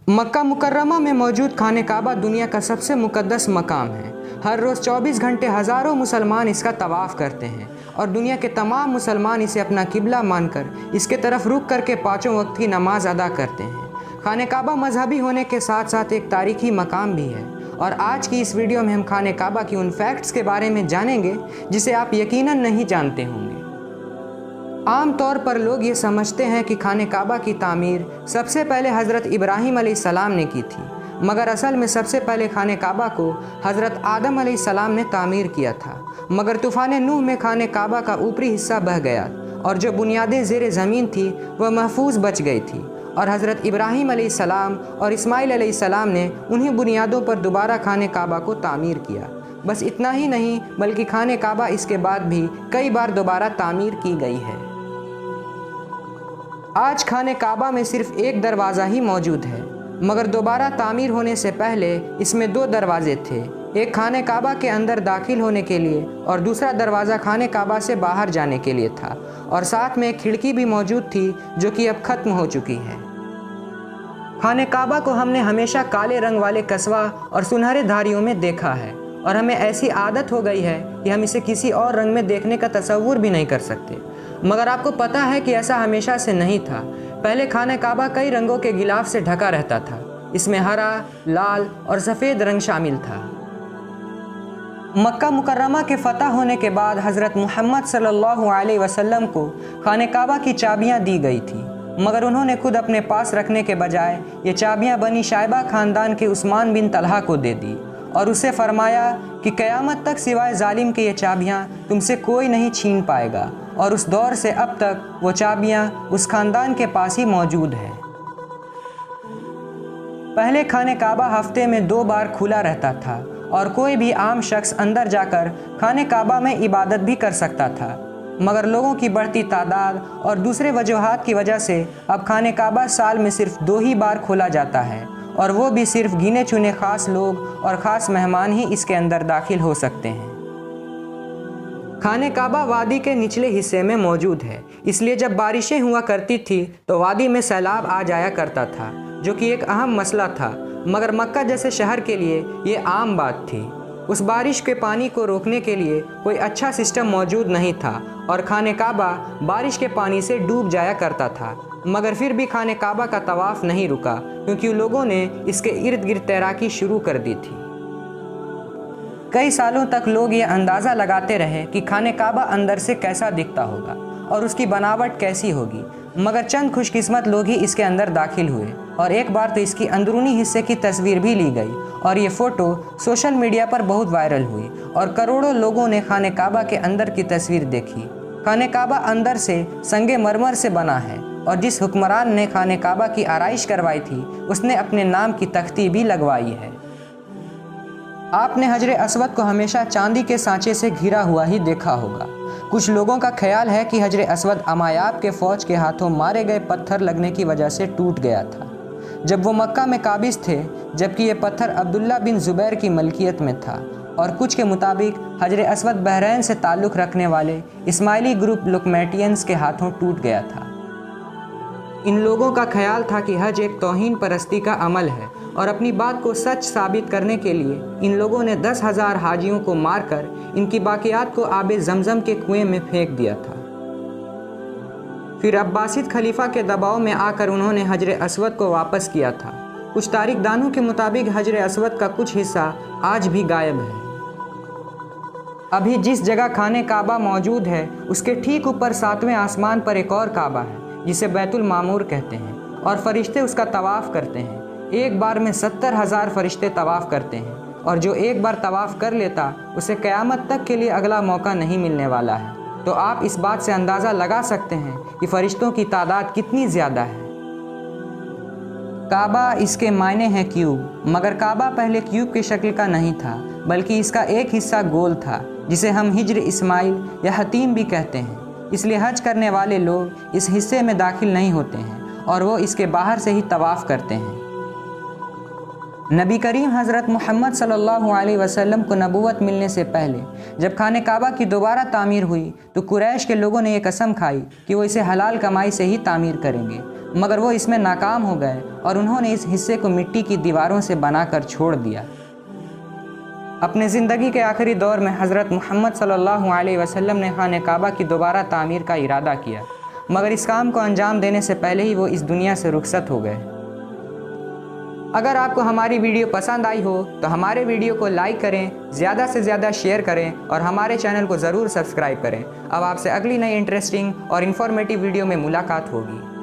मक्का मुकर्रमा में मौजूद खाने काबा दुनिया का सबसे मुक़द्दस मकाम है। हर रोज़ 24 घंटे हज़ारों मुसलमान इसका तवाफ़ करते हैं और दुनिया के तमाम मुसलमान इसे अपना किबला मानकर इसके तरफ रुख करके पाँचों वक्त की नमाज अदा करते हैं। खाने काबा मजहबी होने के साथ साथ एक तारीख़ी मकाम भी है और आज की इस वीडियो में हम खाने काबा की उन फैक्ट्स के बारे में जानेंगे जिसे आप यकीनन नहीं जानते होंगे। आम तौर पर लोग ये समझते हैं कि खाने काबा की तामीर सबसे पहले हज़रत इब्राहीम अलैहिस्सलाम ने की थी, मगर असल में सबसे पहले खाने काबा को हज़रत आदम अलैहिस्सलाम ने तामीर किया था। मगर तूफ़ान नूह में खाने काबा का ऊपरी हिस्सा बह गया और जो बुनियादें ज़ेरे ज़मीन थी वह महफूज बच गई थी और हज़रत इब्राहीम अलैहिस्सलाम और इस्माइल अलैहिस्सलाम ने उन्हीं बुनियादों पर दोबारा खाने काबा को तामीर किया। बस इतना ही नहीं बल्कि खाने काबा इसके बाद भी कई बार दोबारा तामीर की गई है। आज खाने काबा में सिर्फ एक दरवाज़ा ही मौजूद है, मगर दोबारा तामीर होने से पहले इसमें 2 दरवाजे थे। एक खाने काबा के अंदर दाखिल होने के लिए और दूसरा दरवाज़ा खाने काबा से बाहर जाने के लिए था और साथ में एक खिड़की भी मौजूद थी जो कि अब ख़त्म हो चुकी है। खाने काबा को हमने हमेशा काले रंग वाले कस्बा और सुनहरे धारियों में देखा है और हमें ऐसी आदत हो गई है कि हम इसे किसी और रंग में देखने का तसव्वुर भी नहीं कर सकते। मगर आपको पता है कि ऐसा हमेशा से नहीं था। पहले खाने काबा कई रंगों के गिलाफ से ढका रहता था। इसमें हरा, लाल और सफ़ेद रंग शामिल था। मक्का मुकर्रमा के फ़तह होने के बाद हज़रत मुहम्मद सल्लल्लाहु अलैहि वसल्लम को खाने काबा की चाबियाँ दी गई थी, मगर उन्होंने खुद अपने पास रखने के बजाय ये चाबियाँ बनी शाइबा ख़ानदान के उस्मान बिन तलहा को दे दी और उससे फरमाया कि क़यामत तक सिवाय जालिम के ये चाबियाँ तुमसे कोई नहीं छीन पाएगा। और उस दौर से अब तक वो चाबियाँ उस ख़ानदान के पास ही मौजूद है। पहले खाने काबा हफ्ते में 2 बार खुला रहता था और कोई भी आम शख्स अंदर जाकर खाने काबा में इबादत भी कर सकता था, मगर लोगों की बढ़ती तादाद और दूसरे वजूहात की वजह से अब खाने काबा साल में सिर्फ 2 ही बार खोला जाता है और वो भी सिर्फ गिने चुने ख़ास लोग और ख़ास मेहमान ही इसके अंदर दाखिल हो सकते हैं। खाने काबा वादी के निचले हिस्से में मौजूद है, इसलिए जब बारिशें हुआ करती थी तो वादी में सैलाब आ जाया करता था, जो कि एक अहम मसला था, मगर मक्का जैसे शहर के लिए ये आम बात थी। उस बारिश के पानी को रोकने के लिए कोई अच्छा सिस्टम मौजूद नहीं था और खाने काबा बारिश के पानी से डूब जाया करता था। मगर फिर भी खाने काबा का तवाफ़ नहीं रुका क्योंकि लोगों ने इसके इर्द गिर्द तैराकी शुरू कर दी थी। कई सालों तक लोग ये अंदाज़ा लगाते रहे कि खाने काबा अंदर से कैसा दिखता होगा और उसकी बनावट कैसी होगी, मगर चंद खुशकिस्मत लोग ही इसके अंदर दाखिल हुए और एक बार तो इसकी अंदरूनी हिस्से की तस्वीर भी ली गई और ये फ़ोटो सोशल मीडिया पर बहुत वायरल हुई और करोड़ों लोगों ने खाने काबा के अंदर की तस्वीर देखी। खाने काबा अंदर से संगे मरमर से बना है और जिस हुक्मरान ने खाने काबा की आराइश करवाई थी उसने अपने नाम की तख्ती भी लगवाई है। आपने हजरे अस्वद को हमेशा चांदी के सांचे से घिरा हुआ ही देखा होगा। कुछ लोगों का ख्याल है कि हजरे अस्वद अमायाब के फ़ौज के हाथों मारे गए पत्थर लगने की वजह से टूट गया था जब वो मक्का में काबिज़ थे, जबकि ये पत्थर अब्दुल्ला बिन ज़ुबैर की मलकियत में था और कुछ के मुताबिक हजरे अस्वद बहरैन से ताल्लुक़ रखने वाले इस्माइली ग्रुप लुकमैटियंस के हाथों टूट गया था। इन लोगों का ख्याल था कि हज एक तौहीन परस्ती का अमल है और अपनी बात को सच साबित करने के लिए इन लोगों ने 10,000 हाजियों को मारकर इनकी बाकियात को आबे ज़मज़म के कुएं में फेंक दिया था। फिर अब्बासिद खलीफा के दबाव में आकर उन्होंने हजरे अस्वद को वापस किया था। कुछ तारीखदानों के मुताबिक हजरे अस्वद का कुछ हिस्सा आज भी गायब है। अभी जिस जगह खाने काबा मौजूद है उसके ठीक ऊपर 7वें आसमान पर एक और काबा है जिसे बैतुल मामूर कहते हैं और फरिश्ते उसका तवाफ़ करते हैं। एक बार में 70,000 फरिश्ते तवाफ़ करते हैं और जो एक बार तवाफ़ कर लेता उसे क़यामत तक के लिए अगला मौका नहीं मिलने वाला है। तो आप इस बात से अंदाज़ा लगा सकते हैं कि फ़रिश्तों की तादाद कितनी ज़्यादा है। काबा इसके मायने हैं क्यूब, मगर काबा पहले क्यूब की शक्ल का नहीं था बल्कि इसका एक हिस्सा गोल था जिसे हम हिज्र इस्माइल या हतीम भी कहते हैं। इसलिए हज करने वाले लोग इस हिस्से में दाखिल नहीं होते हैं और वो इसके बाहर से ही तवाफ़ करते हैं। नबी करीम हज़रत मुहम्मद सल्लल्लाहु अलैहि वसल्लम को नबूवत मिलने से पहले जब खाने काबा की दोबारा तामीर हुई तो कुरैश के लोगों ने ये कसम खाई कि वो इसे हलाल कमाई से ही तामीर करेंगे, مگر وہ اس میں ناکام ہو گئے اور انہوں نے اس حصے کو مٹی کی دیواروں سے بنا کر چھوڑ دیا۔ اپنے زندگی کے آخری دور میں حضرت محمد صلی اللہ علیہ وسلم نے خانہ کعبہ کی دوبارہ تعمیر کا ارادہ کیا، مگر اس کام کو انجام دینے سے پہلے ہی وہ اس دنیا سے رخصت ہو گئے۔ اگر آپ کو ہماری ویڈیو پسند آئی ہو تو ہمارے ویڈیو کو لائک کریں، زیادہ سے زیادہ شیئر کریں اور ہمارے چینل کو ضرور سبسکرائب کریں۔ اب آپ سے اگلی نئی انٹرسٹنگ اور انفارمیٹیو ویڈیو میں ملاقات ہوگی۔